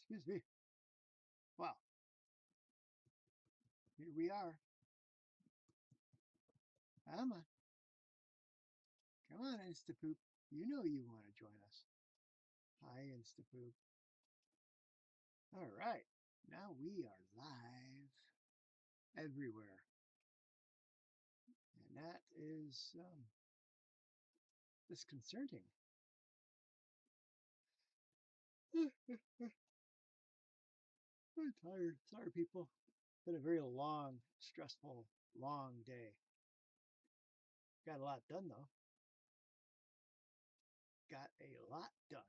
Excuse me. Well, here we are. Come on, Instapoop. You know you want to join us. Hi, Instapoop. All right, now we are live everywhere, and that is disconcerting. I'm tired. Sorry, people. Been a very long, stressful, long day. Got a lot done, though. Got a lot done.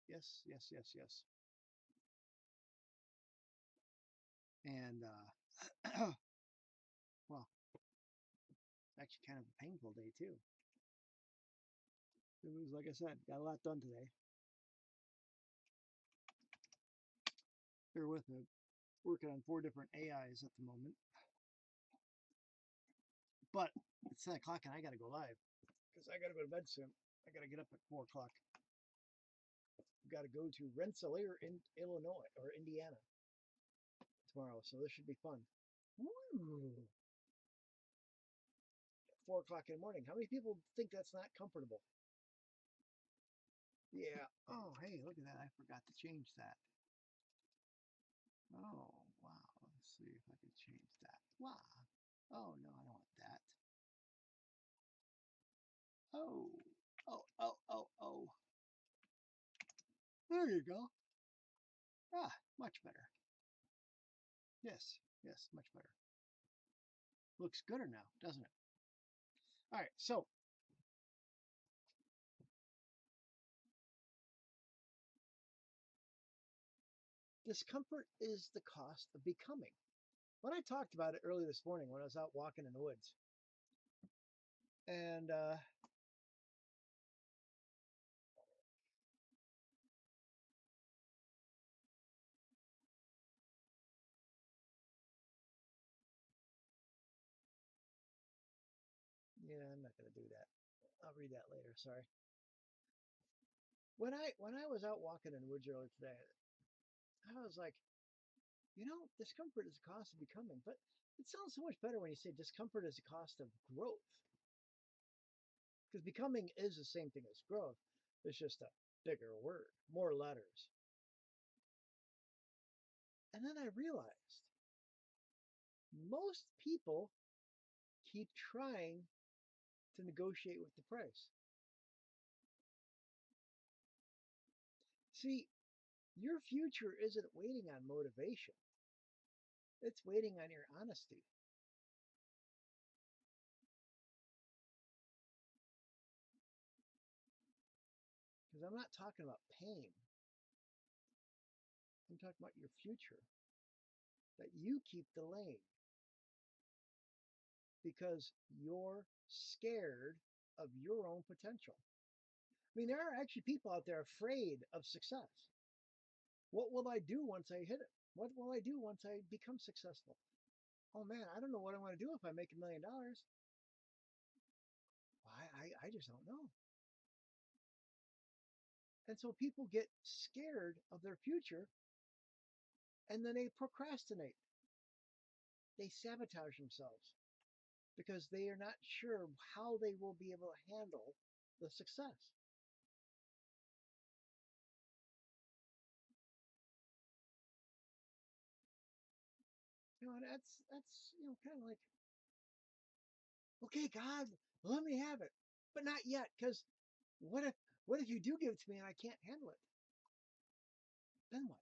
Yes, yes, yes, yes. And, well, it's actually kind of a painful day, too. It was, like I said, got a lot done today. Bear with me. Working on 4 different AIs at the moment. But it's 10 o'clock and I got to go live because I got to go to bed soon. I got to get up at 4 o'clock. Got to go to Rensselaer in Illinois or Indiana tomorrow, so this should be fun. Woo! 4 o'clock in the morning. How many people think that's not comfortable? Yeah. Oh, hey, look at that. I forgot to change that. Oh, wow. Let's see if I can change that. Wow. Oh, no, I don't want that. Oh, oh. There you go. Ah, much better. Yes, yes, much better. Looks gooder now, doesn't it? All right, so discomfort is the cost of becoming. When I talked about it early this morning when I was out walking in the woods, and yeah, I'm not going to do that. I'll read that later. Sorry. When I was out walking in the woods earlier today, I was like, discomfort is the cost of becoming. But it sounds so much better when you say discomfort is the cost of growth, because becoming is the same thing as growth. It's just a bigger word, more letters. And then I realized most people keep trying to negotiate with the price. See, your future isn't waiting on motivation. It's waiting on your honesty. Because I'm not talking about pain. I'm talking about your future that you keep delaying because you're scared of your own potential. I mean, there are actually people out there afraid of success. What will I do once I hit it? What will I do once I become successful? Oh man, I don't know what I want to do if I make $1 million. I just don't know. And so people get scared of their future and then they procrastinate. They sabotage themselves because they are not sure how they will be able to handle the success. And that's kind of like, okay, God, let me have it, but not yet, because what if you do give it to me and I can't handle it? Then what?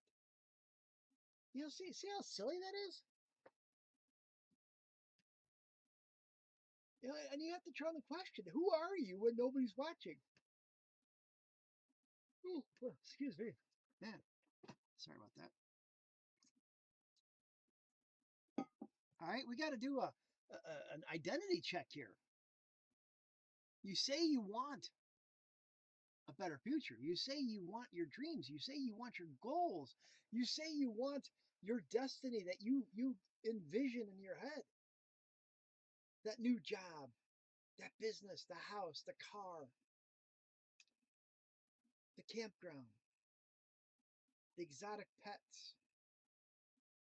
See how silly that is. And you have to try the question: who are you when nobody's watching? Ooh, well, excuse me, man. Sorry about that. All right, we got to do an identity check here. You say you want a better future. You say you want your dreams. You say you want your goals. You say you want your destiny that you envision in your head. That new job, that business, the house, the car, the campground, exotic pets.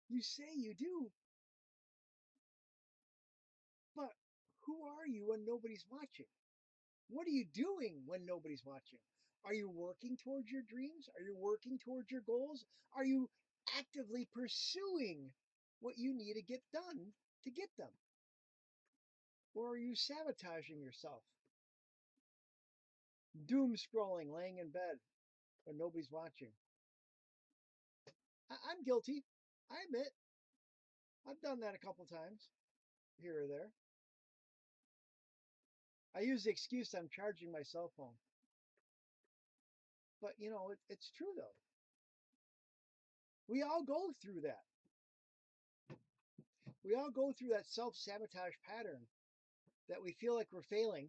You say you do, but who are you when nobody's watching? What are you doing when nobody's watching? Are you working towards your dreams? Are you working towards your goals? Are you actively pursuing what you need to get done to get them? Or are you sabotaging yourself? Doom scrolling, laying in bed when nobody's watching. I'm guilty. I admit, I've done that a couple times here or there. I use the excuse I'm charging my cell phone. But, it's true, though. We all go through that. We all go through that self-sabotage pattern that we feel like we're failing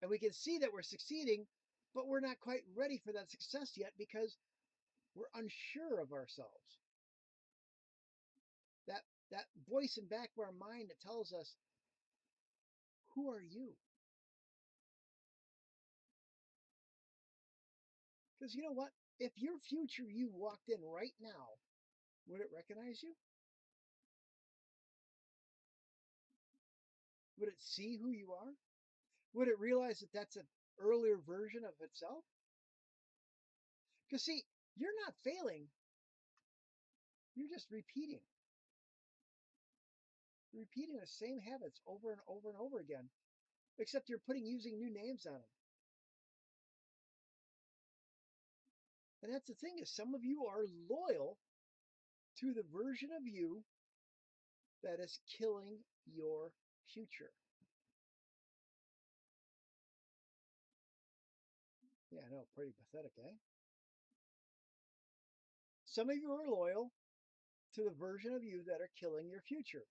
and we can see that we're succeeding, but we're not quite ready for that success yet because we're unsure of ourselves. That voice in the back of our mind that tells us, who are you? Because you know what? If your future you walked in right now, would it recognize you? Would it see who you are? Would it realize that that's an earlier version of itself? Because see, you're not failing, you're just repeating. You're repeating the same habits over and over and over again, except you're using new names on them. And that's the thing, is some of you are loyal to the version of you that is killing your future. Yeah, I know, pretty pathetic, eh? Some of you are loyal to the version of you that are killing your future.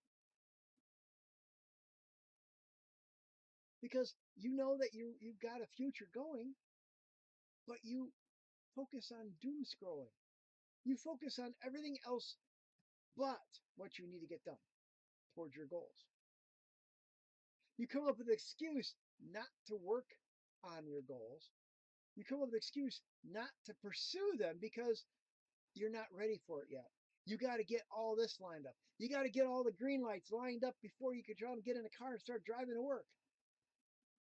Because you know that you've got a future going, but you focus on doom scrolling. You focus on everything else but what you need to get done towards your goals. You come up with an excuse not to work on your goals. You come up with an excuse not to pursue them because you're not ready for it yet. You got to get all this lined up. You got to get all the green lights lined up before you can try and get in a car and start driving to work.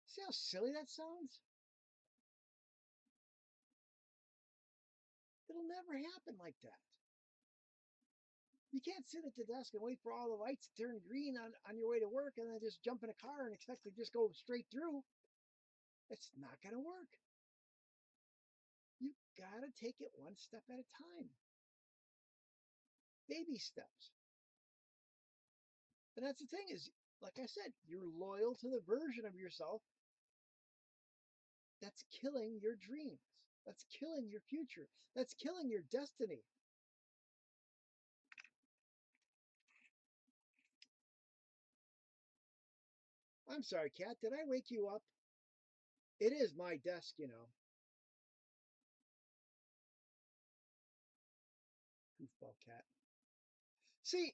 See how silly that sounds? It'll never happen like that. You can't sit at the desk and wait for all the lights to turn green on your way to work and then just jump in a car and expect to just go straight through. It's not going to work. You got to take it one step at a time. Baby steps. And that's the thing, is, like I said, you're loyal to the version of yourself that's killing your dreams. That's killing your future. That's killing your destiny. I'm sorry, Kat, did I wake you up? It is my desk, Goofball cat. See,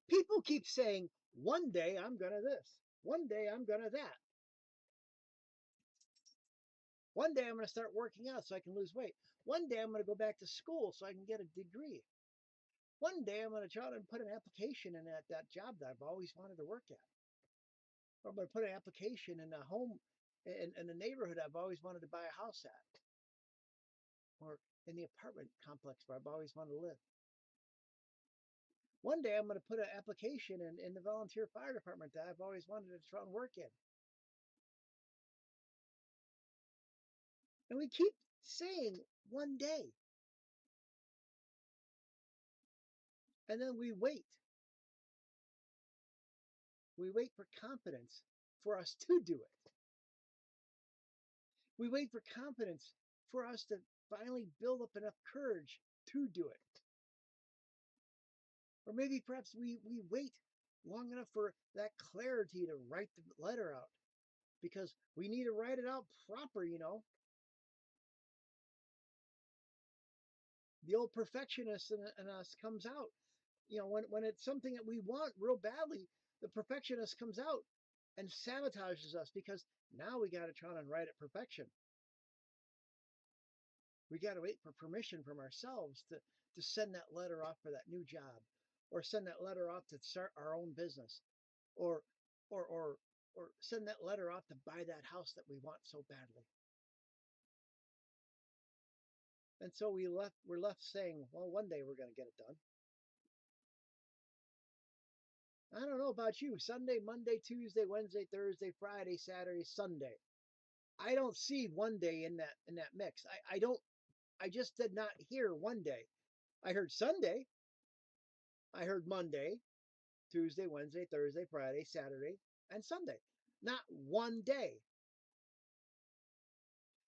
people keep saying, one day I'm gonna this. One day I'm gonna that. One day I'm gonna start working out so I can lose weight. One day I'm gonna go back to school so I can get a degree. One day I'm gonna try to put an application in at that job that I've always wanted to work at. Or I'm gonna put an application in a home in a neighborhood I've always wanted to buy a house at. Or in the apartment complex where I've always wanted to live. One day I'm going to put an application in the volunteer fire department that I've always wanted to try and work in. And we keep saying one day. And then we wait. We wait for confidence for us to do it. We wait for confidence for us to finally build up enough courage to do it. Or maybe perhaps we wait long enough for that clarity to write the letter out, because we need to write it out proper. The old perfectionist in us comes out. When it's something that we want real badly, the perfectionist comes out and sabotages us, because now we got to try and write it perfection. We got to wait for permission from ourselves to send that letter off for that new job, or send that letter off to start our own business, or or or or send that letter off to buy that house that we want so badly. And so we're left saying, well, one day we're going to get it done. I don't know about you. Sunday, Monday, Tuesday, Wednesday, Thursday, Friday, Saturday, Sunday. I don't see one day in that mix. I don't I just did not hear one day. I heard Sunday, I heard Monday, Tuesday, Wednesday, Thursday, Friday, Saturday, and Sunday. Not one day.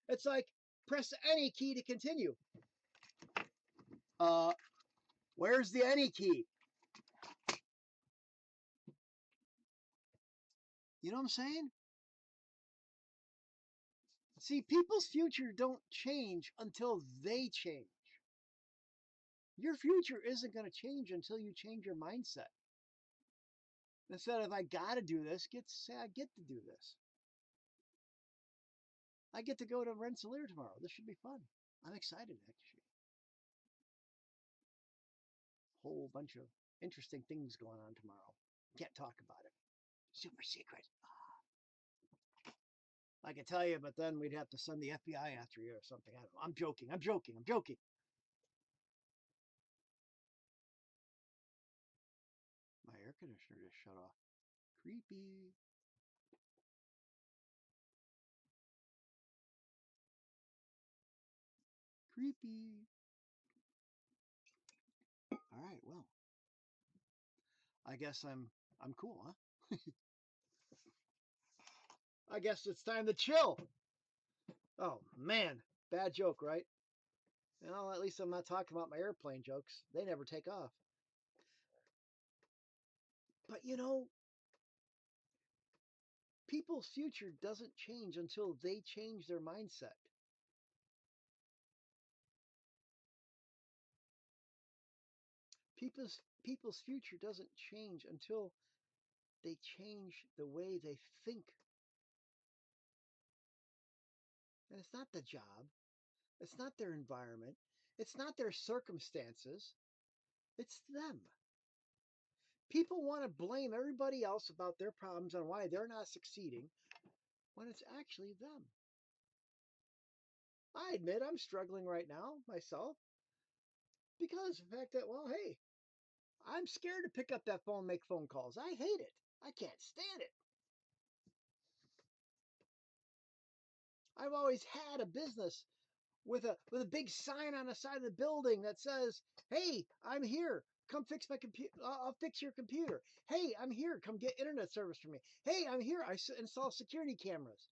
It's like press any key to continue. Uh where's the any key? You know what I'm saying? See, people's future don't change until they change. Your future isn't going to change until you change your mindset. Instead of I got to do this, say I get to do this. I get to go to Rensselaer tomorrow. This should be fun. I'm excited, actually. Whole bunch of interesting things going on tomorrow. Can't talk about it. Super secret. I could tell you, but then we'd have to send the FBI after you or something. I don't know. I'm joking. I'm joking. I'm joking. My air conditioner just shut off. Creepy. Creepy. All right. Well, I guess I'm cool, huh? I guess it's time to chill. Oh man, bad joke, right? Well, at least I'm not talking about my airplane jokes. They never take off. But people's future doesn't change until they change their mindset. People's future doesn't change until they change the way they think. And it's not the job, it's not their environment, it's not their circumstances, it's them. People want to blame everybody else about their problems and why they're not succeeding when it's actually them. I admit I'm struggling right now myself because of the fact that, well, hey, I'm scared to pick up that phone and make phone calls. I hate it. I can't stand it. I've always had a business with a big sign on the side of the building that says, "Hey, I'm here. Come fix my computer. I'll fix your computer. Hey, I'm here. Come get internet service for me. Hey, I'm here. I install security cameras."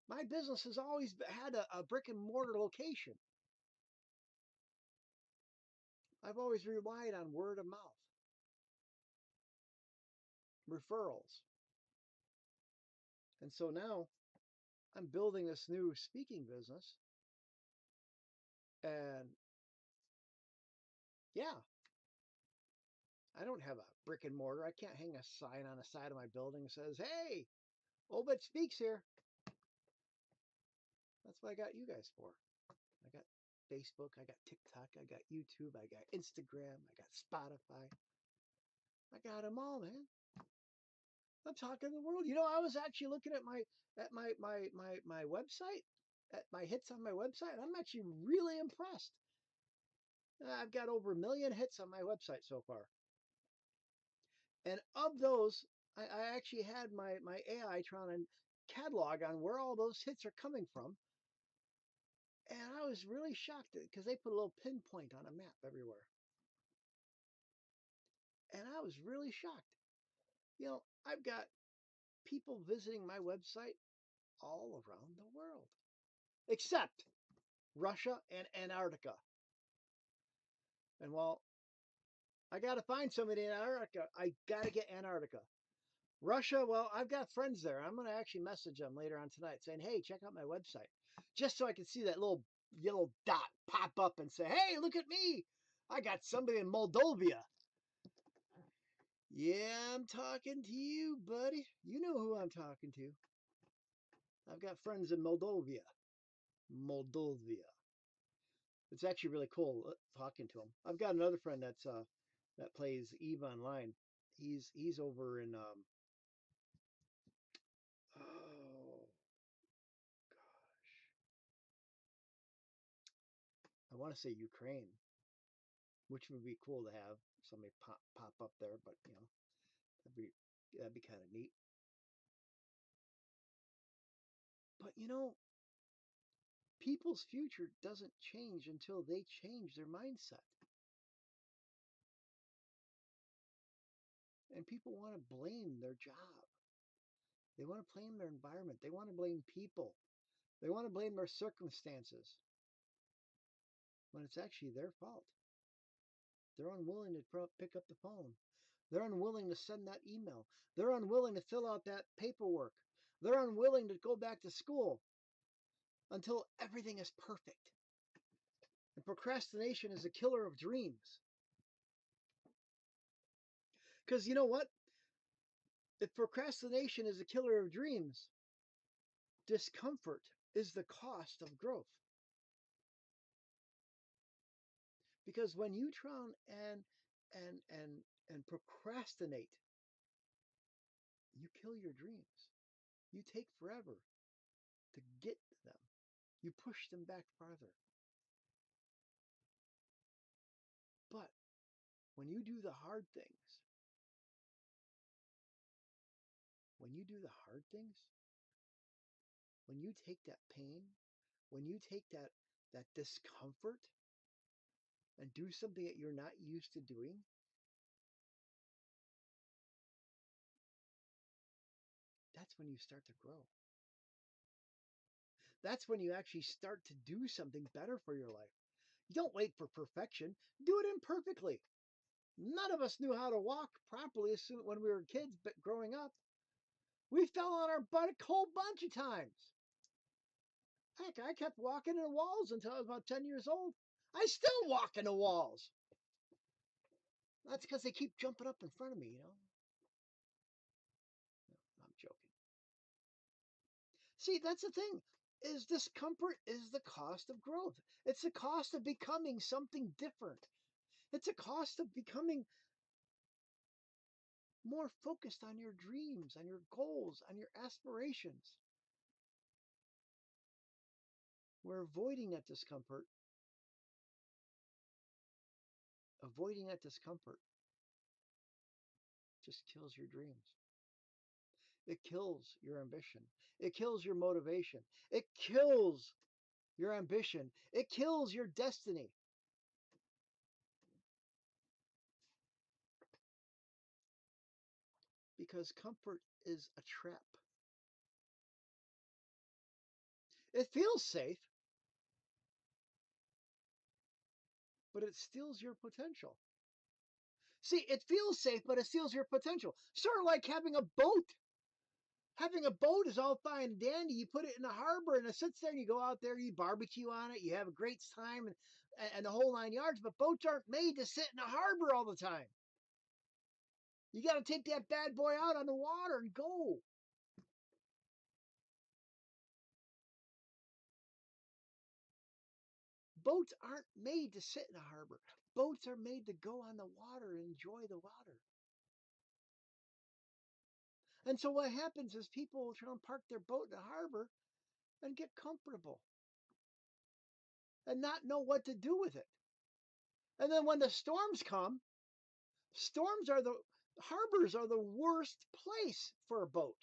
My business has always had a brick and mortar location. I've always relied on word of mouth, referrals. And so now I'm building this new speaking business. And yeah, I don't have a brick and mortar. I can't hang a sign on the side of my building that says, "Hey, Obit Speaks here." That's what I got you guys for. I got Facebook, I got TikTok, I got YouTube, I got Instagram, I got Spotify. I got them all, man. I'm talking the world. I was actually looking at my website, at my hits on my website, and I'm actually really impressed. I've got over 1 million hits on my website so far. And of those, I actually had my AI trying to catalog on where all those hits are coming from. And I was really shocked because they put a little pinpoint on a map everywhere. And I was really shocked. I've got people visiting my website all around the world, except Russia and Antarctica. And while I got to find somebody in Antarctica, I got to get Antarctica. Russia, well, I've got friends there. I'm going to actually message them later on tonight saying, "Hey, check out my website," just so I can see that little yellow dot pop up and say, "Hey, look at me. I got somebody in Moldova." Yeah, I'm talking to you, buddy. You know who I'm talking to. I've got friends in Moldova. Moldova. It's actually really cool talking to him. I've got another friend that plays Eve Online. He's over in oh gosh, I want to say Ukraine, which would be cool to have somebody pop up there, but that'd be that'd be kind of neat. But people's future doesn't change until they change their mindset. And people want to blame their job. They want to blame their environment. They want to blame people. They want to blame their circumstances when it's actually their fault. They're unwilling to pick up the phone. They're unwilling to send that email. They're unwilling to fill out that paperwork. They're unwilling to go back to school until everything is perfect. And procrastination is a killer of dreams. Because you know what? If procrastination is a killer of dreams, discomfort is the cost of growth. Because when you try and and and procrastinate, you kill your dreams. You take forever to get to them. You push them back farther. But when you do the hard things, when you do the hard things, when you take that pain, when you take that discomfort and do something that you're not used to doing, that's when you start to grow. That's when you actually start to do something better for your life. You don't wait for perfection. Do it imperfectly. None of us knew how to walk properly when we were kids, but growing up, we fell on our butt a whole bunch of times. Heck, I kept walking into walls until I was about 10 years old. I still walk into walls. That's because they keep jumping up in front of me. No, I'm joking. See, that's the thing. Is discomfort is the cost of growth. It's the cost of becoming something different. It's a cost of becoming more focused on your dreams, on your goals, on your aspirations. We're avoiding that discomfort just kills your dreams. It kills your ambition. It kills your motivation. It kills your ambition. It kills your destiny. Because comfort is a trap. It feels safe, but it steals your potential. See, it feels safe, but it steals your potential. Sort of like having a boat. Having a boat is all fine and dandy. You put it in the harbor and it sits there and you go out there, you barbecue on it, you have a great time and the whole 9 yards. But boats aren't made to sit in a harbor all the time. You got to take that bad boy out on the water and go. Boats aren't made to sit in a harbor. Boats are made to go on the water and enjoy the water. And so what happens is people will try and park their boat in the harbor and get comfortable and not know what to do with it. And then when the storms come, storms are the harbors are the worst place for a boat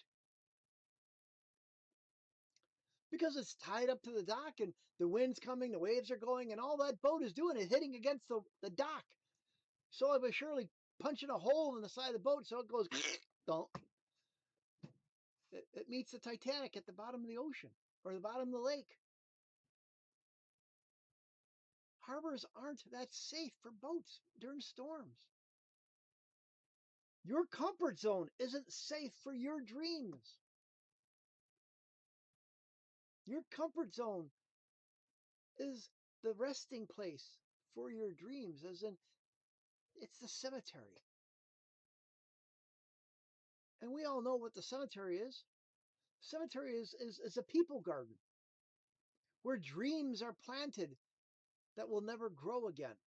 because it's tied up to the dock and the wind's coming, the waves are going, and all that boat is doing is hitting against the dock. So it was surely punching a hole in the side of the boat so it goes don't. It meets the Titanic at the bottom of the ocean or the bottom of the lake. Harbors aren't that safe for boats during storms. Your comfort zone isn't safe for your dreams. Your comfort zone is the resting place for your dreams, as in it's the cemetery. And we all know what the cemetery is. Cemetery is a people garden where dreams are planted that will never grow again.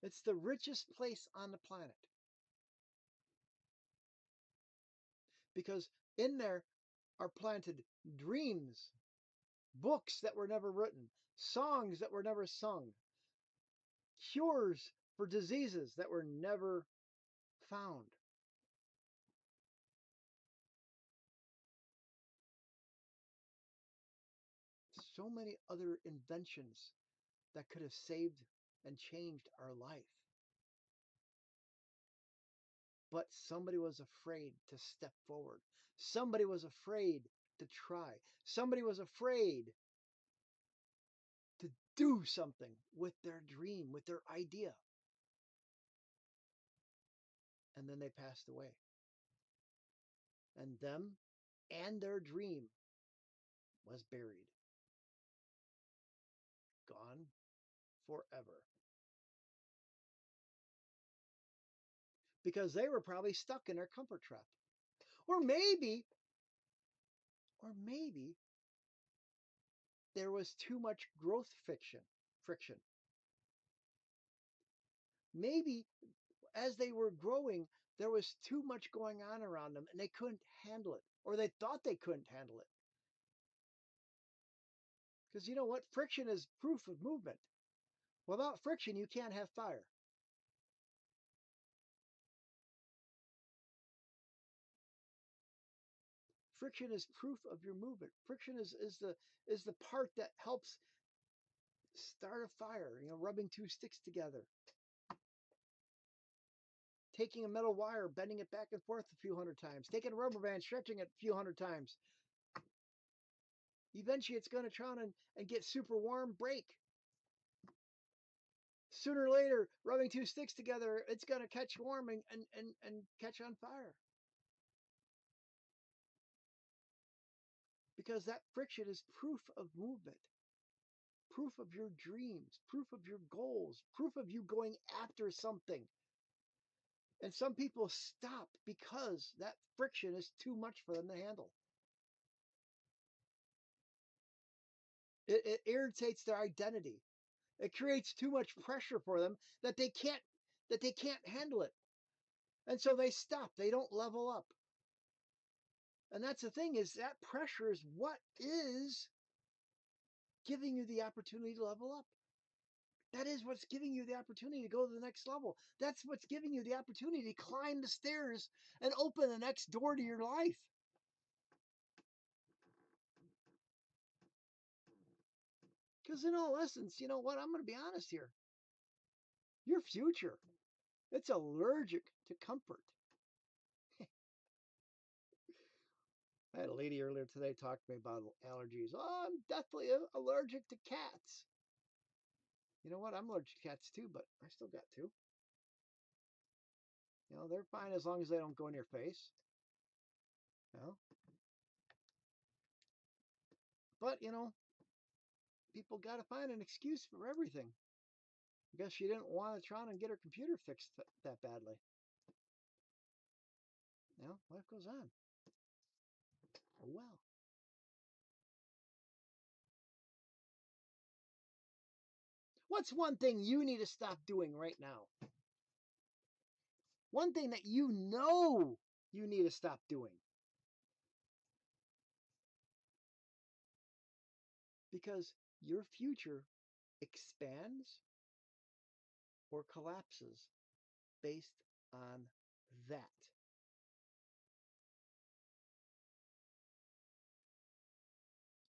It's the richest place on the planet because in there are planted dreams, books that were never written, songs that were never sung, cures for diseases that were never found. So many other inventions that could have saved and changed our life. But somebody was afraid to step forward. Somebody was afraid to try. Somebody was afraid to do something with their dream, with their idea. And then they passed away. And them and their dream was buried, gone forever. Because they were probably stuck in their comfort trap. Or maybe, or maybe there was too much growth friction. Maybe as they were growing, there was too much going on around them and they couldn't handle it, or they thought they couldn't handle it. Because you know what? Friction is proof of movement. Without friction, you can't have fire. Friction is proof of your movement. Friction is the part that helps start a fire, rubbing two sticks together. Taking a metal wire, bending it back and forth a few hundred times. Taking a rubber band, stretching it a few hundred times. Eventually it's going to try and get super warm, break. Sooner or later, rubbing two sticks together, it's going to catch warm and catch on fire. Because that friction is proof of movement, proof of your dreams, proof of your goals, proof of you going after something. And some people stop because that friction is too much for them to handle. It irritates their identity. It creates too much pressure for them that they can't handle it. And so they stop. They don't level up. And that's the thing, is that pressure is what is giving you the opportunity to level up. That is what's giving you the opportunity to go to the next level. That's what's giving you the opportunity to climb the stairs and open the next door to your life. Because in all essence, you know what? I'm going to be honest here. Your future, it's allergic to comfort. I had a lady earlier today talk to me about allergies. Oh, I'm deathly allergic to cats. You know what? I'm allergic to cats too, but I still got two. They're fine as long as they don't go in your face. You know? But, people got to find an excuse for everything. I guess she didn't want to try and get her computer fixed that badly. Life goes on. Oh, well. What's one thing you need to stop doing right now? One thing that you know you need to stop doing. Because your future expands or collapses based on that.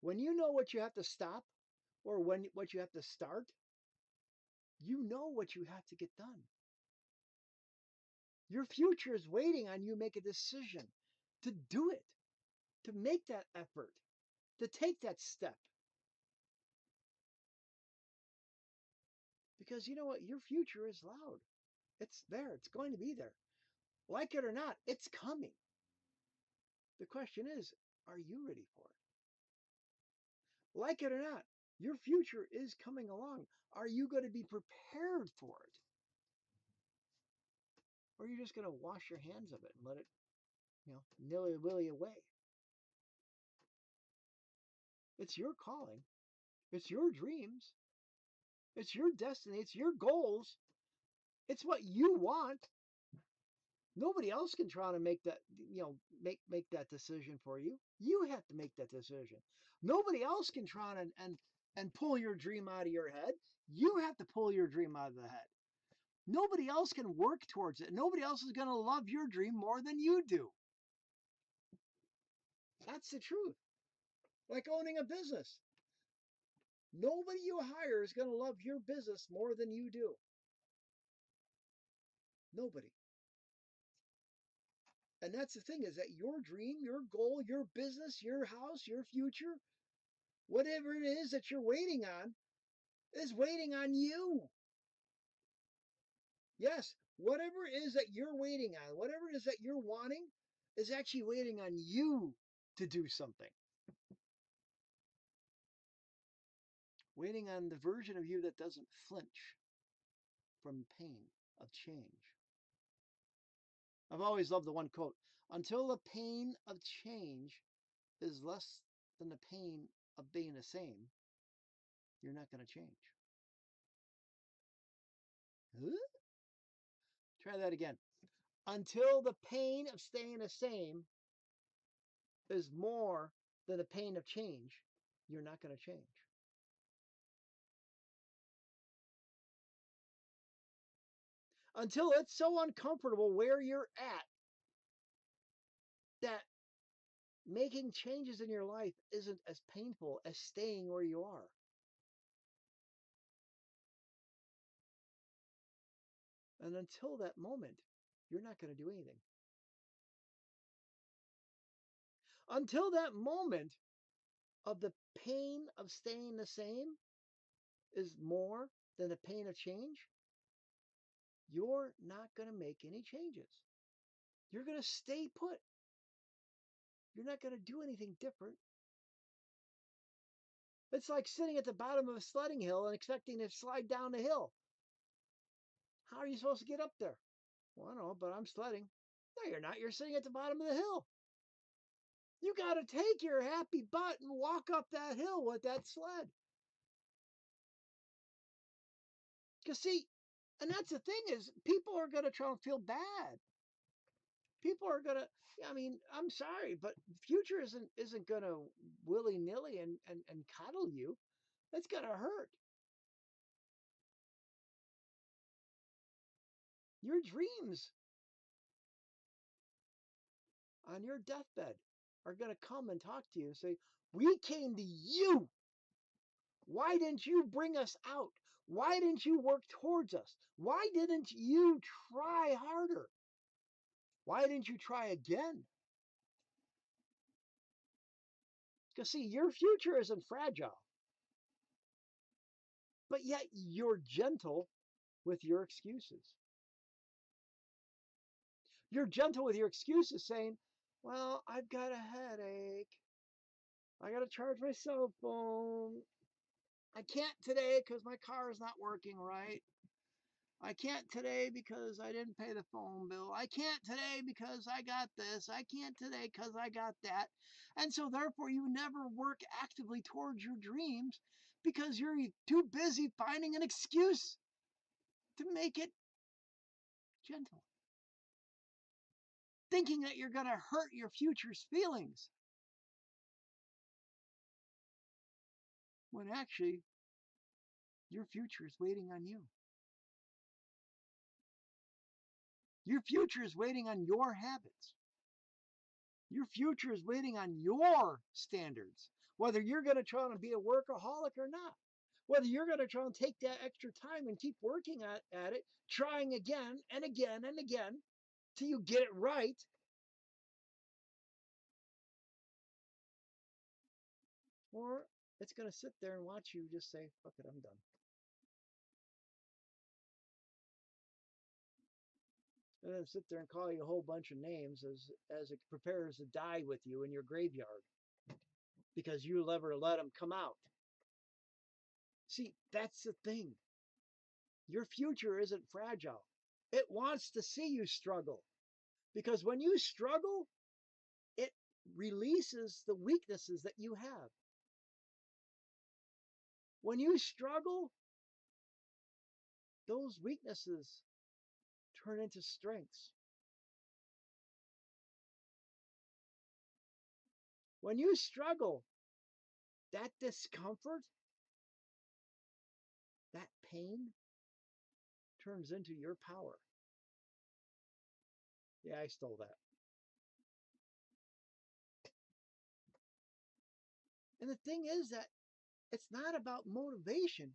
When you know what you have to stop or what you have to start, you know what you have to get done. Your future is waiting on you to make a decision to do it, to make that effort, to take that step. Because you know what? Your future is loud. It's there. It's going to be there. Like it or not, it's coming. The question is, are you ready for it? Like it or not, your future is coming along. Are you going to be prepared for it? Or are you just going to wash your hands of it and let it, nilly-willy away? It's your calling. It's your dreams. It's your destiny. It's your goals. It's what you want. Nobody else can try to make that, make that decision for you. You have to make that decision. Nobody else can try and pull your dream out of your head. You have to pull your dream out of the head. Nobody else can work towards it. Nobody else is going to love your dream more than you do. That's the truth. Like owning a business. Nobody you hire is going to love your business more than you do. Nobody. And that's the thing, is that your dream, your goal, your business, your house, your future, whatever it is that you're waiting on, is waiting on you. Yes, whatever it is that you're waiting on, whatever it is that you're wanting, is actually waiting on you to do something. Waiting on the version of you that doesn't flinch from pain of change. I've always loved the one quote: until the pain of change is less than the pain of being the same, you're not going to change. Huh? Try that again. Until the pain of staying the same is more than the pain of change, you're not going to change. Until it's so uncomfortable where you're at that making changes in your life isn't as painful as staying where you are. And until that moment, you're not going to do anything. Until that moment of the pain of staying the same is more than the pain of change, you're not going to make any changes. You're going to stay put. You're not going to do anything different. It's like sitting at the bottom of a sledding hill and expecting to slide down the hill. How are you supposed to get up there? Well, I don't know, but I'm sledding. No, you're not. You're sitting at the bottom of the hill. You got to take your happy butt and walk up that hill with that sled. Because see, and that's the thing, is people are going to try and feel bad. People are going to, I mean, I'm sorry, but future isn't going to willy-nilly and coddle you. It's going to hurt. Your dreams on your deathbed are going to come and talk to you and say, we came to you. Why didn't you bring us out? Why didn't you work towards us? Why didn't you try harder? Why didn't you try again? Because see, your future isn't fragile, but yet you're gentle with your excuses. You're gentle with your excuses, saying, well, I've got a headache. I got to charge my cell phone. I can't today because my car is not working right. I can't today because I didn't pay the phone bill. I can't today because I got this. I can't today because I got that. And so therefore you never work actively towards your dreams because you're too busy finding an excuse to make it gentle. Thinking that you're going to hurt your future's feelings. When actually your future is waiting on you. Your future is waiting on your habits. Your future is waiting on your standards, whether you're going to try to be a workaholic or not, whether you're going to try and take that extra time and keep working at it, trying again and again and again till you get it right, or it's going to sit there and watch you just say, fuck it, I'm done. And then sit there and call you a whole bunch of names as it prepares to die with you in your graveyard because you never let them come out. See, that's the thing. Your future isn't fragile. It wants to see you struggle because when you struggle, it releases the weaknesses that you have. When you struggle, those weaknesses turn into strengths. When you struggle, that discomfort, that pain turns into your power. Yeah, I stole that. And the thing is that it's not about motivation.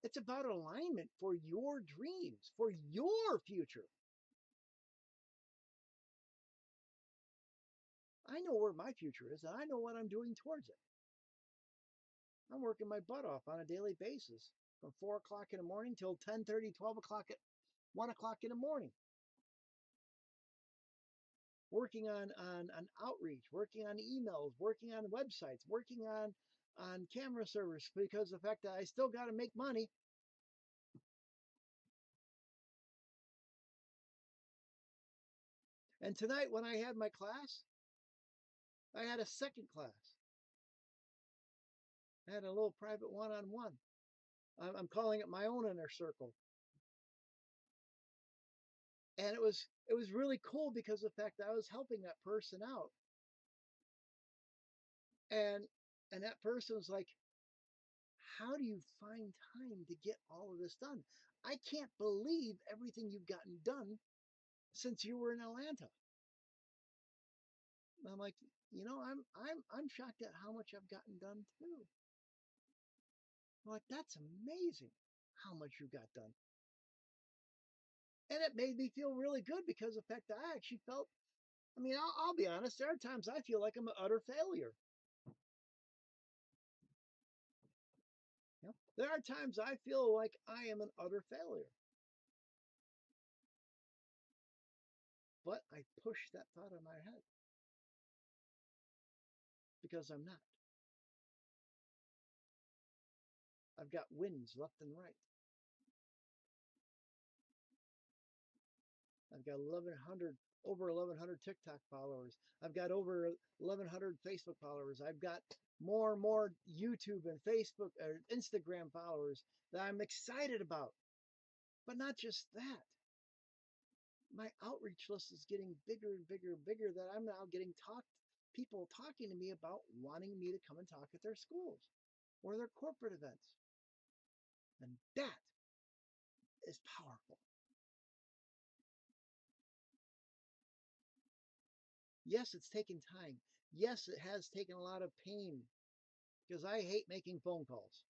It's about alignment for your dreams, for your future. I know where my future is, and I know what I'm doing towards it. I'm working my butt off on a daily basis from 4 o'clock in the morning till 10:30, 12 o'clock at 1 o'clock in the morning. Working on outreach, working on emails, working on websites, working on camera service because of the fact that I still got to make money. And tonight when I had my class, I had a second class. I had a little private one-on-one. I'm calling it my own inner circle. And it was really cool because of the fact that I was helping that person out. And and that person was like, how do you find time to get all of this done? I can't believe everything you've gotten done since you were in Atlanta. And I'm like, I'm shocked at how much I've gotten done too. I'm like, that's amazing how much you got done. And it made me feel really good because of the fact that I actually felt, I mean, I'll be honest, there are times I feel like I'm an utter failure. There are times I feel like I am an utter failure. But I push that thought in my head because I'm not. I've got wins left and right. I've got 1,100, over 1,100 TikTok followers. I've got over 1,100 Facebook followers. I've got more and more YouTube and Facebook or Instagram followers that I'm excited about. But not just that. My outreach list is getting bigger and bigger and bigger that I'm now getting people talking to me about wanting me to come and talk at their schools or their corporate events. And that is powerful. Yes, it's taken time. Yes, it has taken a lot of pain because I hate making phone calls.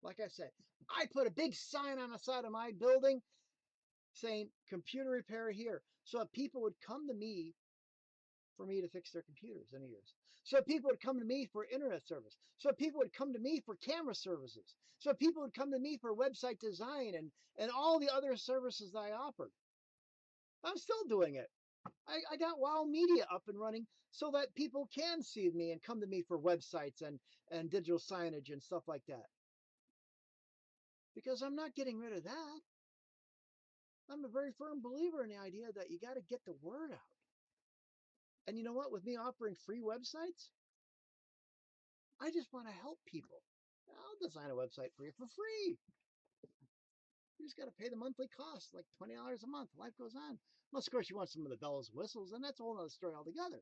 Like I said, I put a big sign on the side of my building saying computer repair here. So that people would come to me for me to fix their computers in years. So people would come to me for internet service. So people would come to me for camera services. So people would come to me for website design and all the other services that I offered. I'm still doing it. I got Wow Media up and running so that people can see me and come to me for websites and digital signage and stuff like that. Because I'm not getting rid of that. I'm a very firm believer in the idea that you got to get the word out. And you know what? With me offering free websites, I just want to help people. I'll design a website for you for free. You just got to pay the monthly cost, like $20 a month. Life goes on. Unless, of course, you want some of the bells and whistles, and that's a whole other story altogether.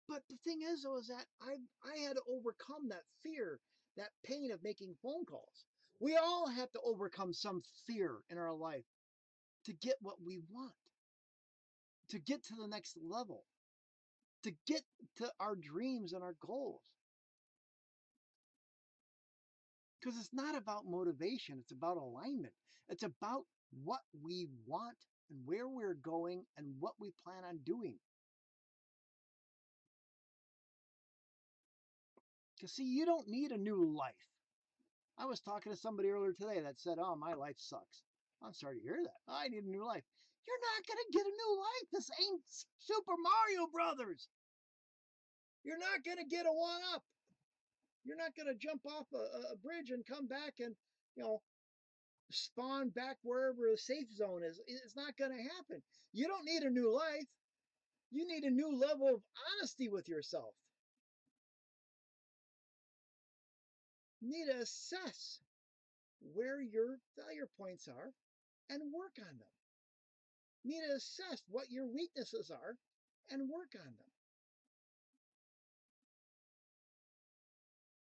But the thing is, though, is that I had to overcome that fear, that pain of making phone calls. We all have to overcome some fear in our life to get what we want, to get to the next level, to get to our dreams and our goals. Because it's not about motivation, it's about alignment. It's about what we want and where we're going and what we plan on doing. Because, see, you don't need a new life. I was talking to somebody earlier today that said, oh, my life sucks. I'm sorry to hear that. I need a new life. You're not going to get a new life. This ain't Super Mario Brothers. You're not going to get a one up. You're not going to jump off a bridge and come back and, you know, spawn back wherever the safe zone is. It's not going to happen. You don't need a new life. You need a new level of honesty with yourself. You need to assess where your failure points are and work on them. You need to assess what your weaknesses are and work on them.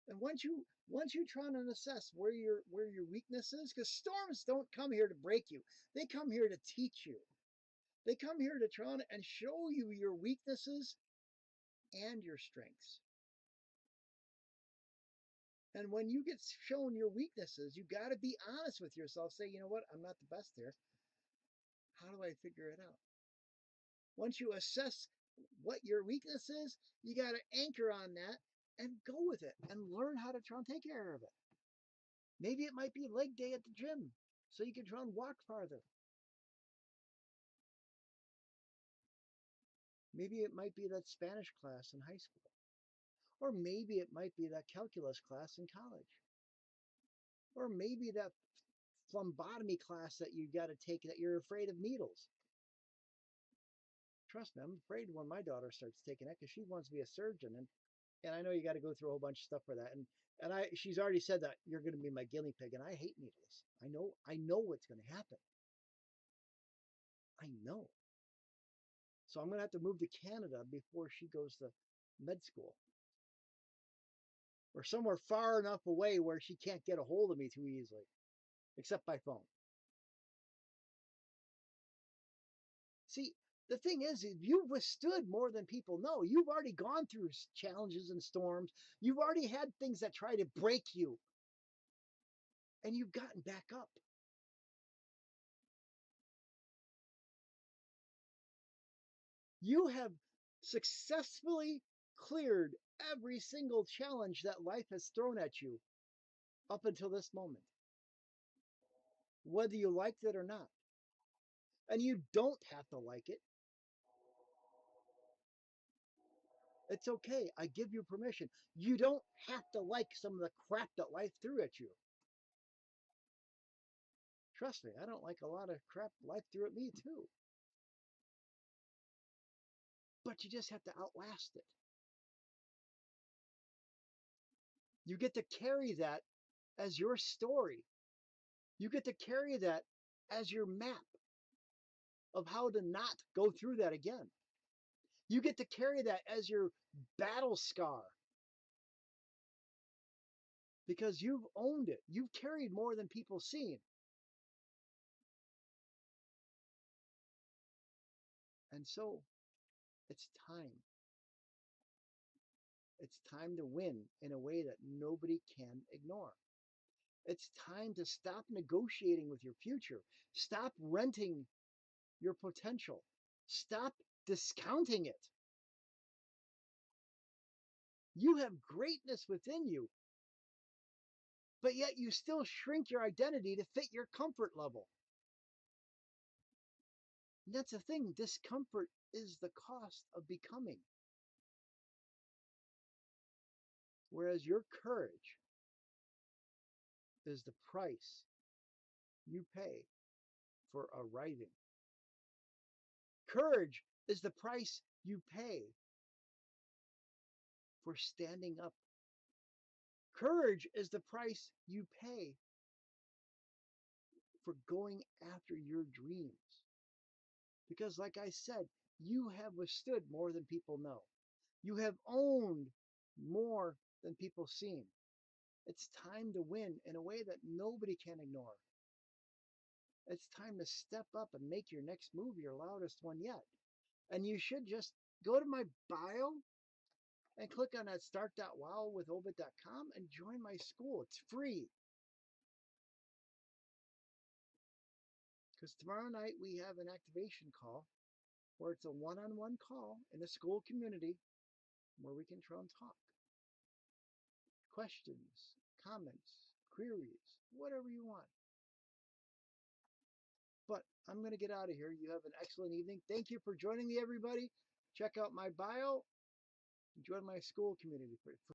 And once you try and assess where your weakness is, because storms don't come here to break you, they come here to teach you. They come here to try and show you your weaknesses and your strengths. And when you get shown your weaknesses, you got to be honest with yourself. Say, you know what? I'm not the best there. How do I figure it out? Once you assess what your weakness is, you got to anchor on that and go with it and learn how to try and take care of it. Maybe it might be leg day at the gym so you can try and walk farther. Maybe it might be that Spanish class in high school. Or maybe it might be that calculus class in college. Or maybe that phlebotomy class that you got to take that you're afraid of needles. Trust me, I'm afraid when my daughter starts taking it because she wants to be a surgeon. And I know you got to go through a whole bunch of stuff for that. And she's already said that you're going to be my guinea pig. And I hate needles. I know what's going to happen. I know. So I'm going to have to move to Canada before she goes to med school. Or somewhere far enough away where she can't get a hold of me too easily, except by phone. See, the thing is, you've withstood more than people know. You've already gone through challenges and storms. You've already had things that try to break you, and you've gotten back up. You have successfully cleared every single challenge that life has thrown at you up until this moment, whether you liked it or not. And you don't have to like it. It's okay. I give you permission. You don't have to like some of the crap that life threw at you. Trust me, I don't like a lot of crap life threw at me too. But you just have to outlast it. You get to carry that as your story. You get to carry that as your map of how to not go through that again. You get to carry that as your battle scar because you've owned it. You've carried more than people seen. And so it's time. It's time to win in a way that nobody can ignore. It's time to stop negotiating with your future. Stop renting your potential. Stop discounting it. You have greatness within you, but yet you still shrink your identity to fit your comfort level. And that's the thing. Discomfort is the cost of becoming. Whereas your courage is the price you pay for arriving. Courage is the price you pay for standing up. Courage is the price you pay for going after your dreams. Because, like I said, you have withstood more than people know. You have owned more than people seem. It's time to win in a way that nobody can ignore. It's time to step up and make your next move your loudest one yet. And you should just go to my bio and click on that start.wowwithobit.com and join my school. It's free. Because tomorrow night we have an activation call where it's a one-on-one call in a school community where we can try and talk. Questions, comments, queries, whatever you want. But I'm going to get out of here. You have an excellent evening. Thank you for joining me, everybody. Check out my bio. Join my school community for